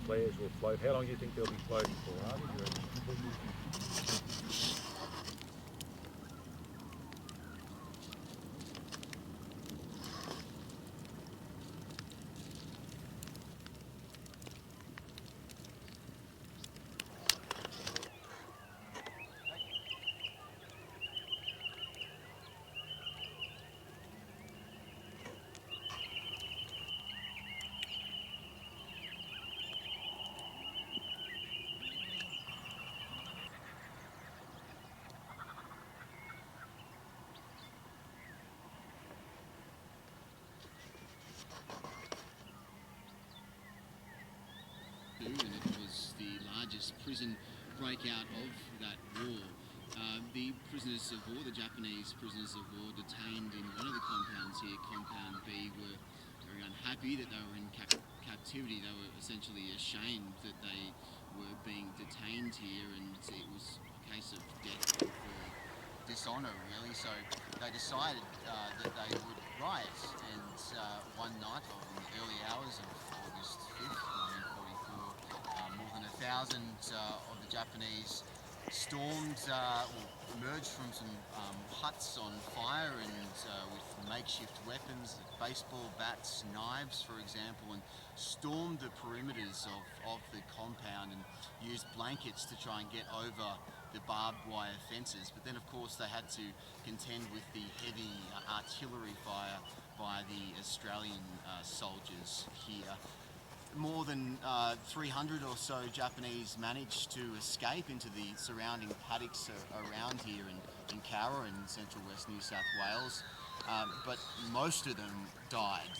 flares will float. How long do you think they'll be floating for, Harvey? Do you reckon? And it was the largest prison breakout of that war. The prisoners of war, the Japanese prisoners of war detained in one of the compounds here, Compound B, were very unhappy that they were in captivity. They were essentially ashamed that they were being detained here, and it was a case of death for dishonour, really. So they decided that they would riot, and one night in the early hours of August 5th, 1944, more than 1,000 of the Japanese stormed or emerged from some huts on fire and with makeshift weapons, baseball bats, knives, for example, and stormed the perimeters of the compound and used blankets to try and get over the barbed wire fences. But then, of course, they had to contend with the heavy artillery fire by the Australian soldiers here. More than 300 or so Japanese managed to escape into the surrounding paddocks around here in Cowra in central west New South Wales, but most of them died.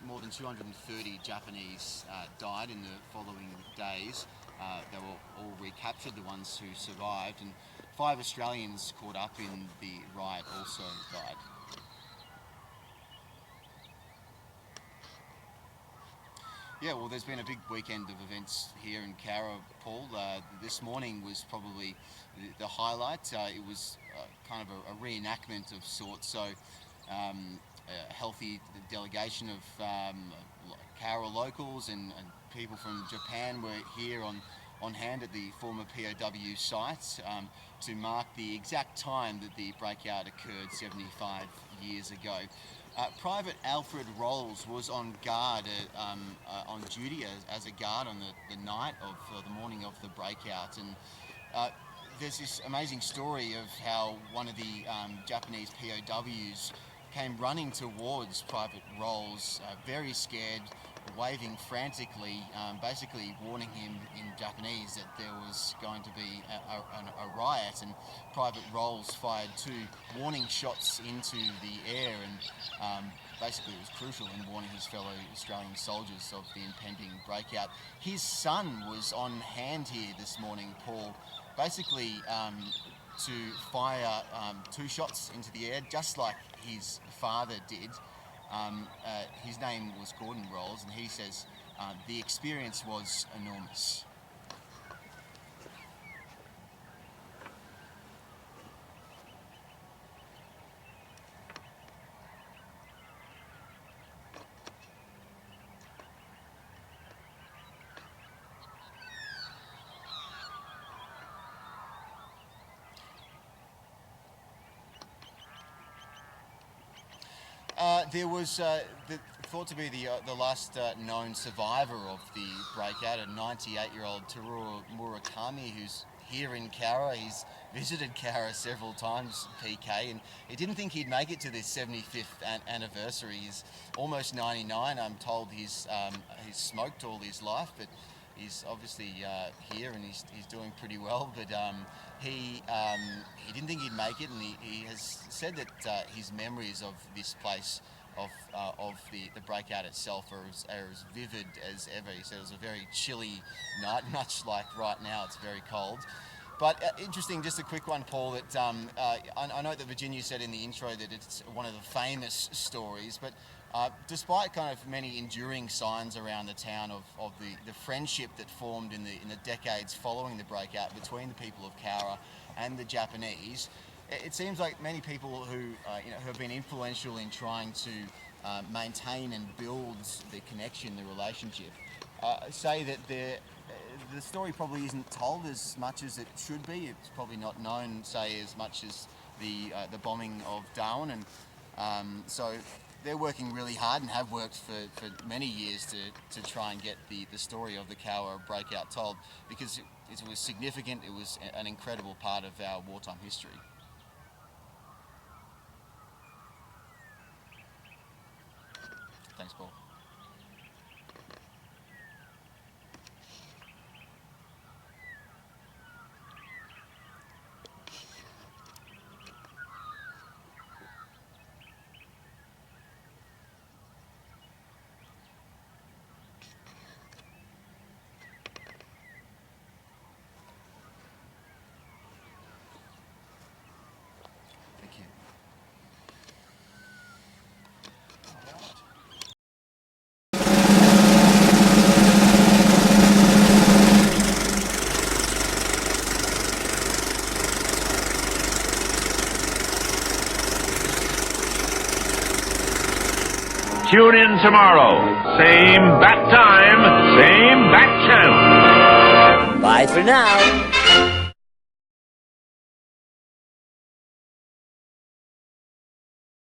More than 230 Japanese died in the following days. They were all recaptured, the ones who survived, and 5 Australians caught up in the riot also died. Yeah, well, there's been a big weekend of events here in Cowra, Paul. This morning was probably the highlight. It was kind of a reenactment of sorts. So a healthy delegation of Cowra locals and people from Japan were here on hand at the former P.O.W. site to mark the exact time that the breakout occurred 75 years ago. Private Alfred Rolls was on guard, on duty as a guard on the night of the morning of the breakout, and there's this amazing story of how one of the Japanese POWs came running towards Private Rolls, very scared, waving frantically, basically warning him in Japanese that there was going to be a riot, and Private Rolls fired 2 warning shots into the air, and basically it was crucial in warning his fellow Australian soldiers of the impending breakout. His son was on hand here this morning, Paul, basically to fire 2 shots into the air, just like his father did. His name was Gordon Rolls, and he says the experience was enormous. There was thought to be the last known survivor of the breakout, a 98-year-old Teruo Murakami, who's here in Cowra. He's visited Cowra several times, PK, and he didn't think he'd make it to this 75th anniversary. He's almost 99. I'm told he's smoked all his life, but he's obviously here and he's doing pretty well. But he didn't think he'd make it, and he has said that his memories of this place, of the breakout itself, are as vivid as ever. He said it was a very chilly night, much like right now. It's very cold. But interesting, just a quick one, Paul, that I know that Virginia said in the intro that it's one of the famous stories, but despite kind of many enduring signs around the town of the friendship that formed in the decades following the breakout between the people of Cowra and the Japanese, it seems like many people who have been influential in trying to maintain and build the connection, the relationship, say that the story probably isn't told as much as it should be. It's probably not known, say, as much as the bombing of Darwin, and so they're working really hard and have worked for many years to try and get the story of the Cowra Breakout told, because it was significant. It was an incredible part of our wartime history. Thanks, Paul. Thank you. Tune in tomorrow. Same bat time, same bat channel. Bye for now.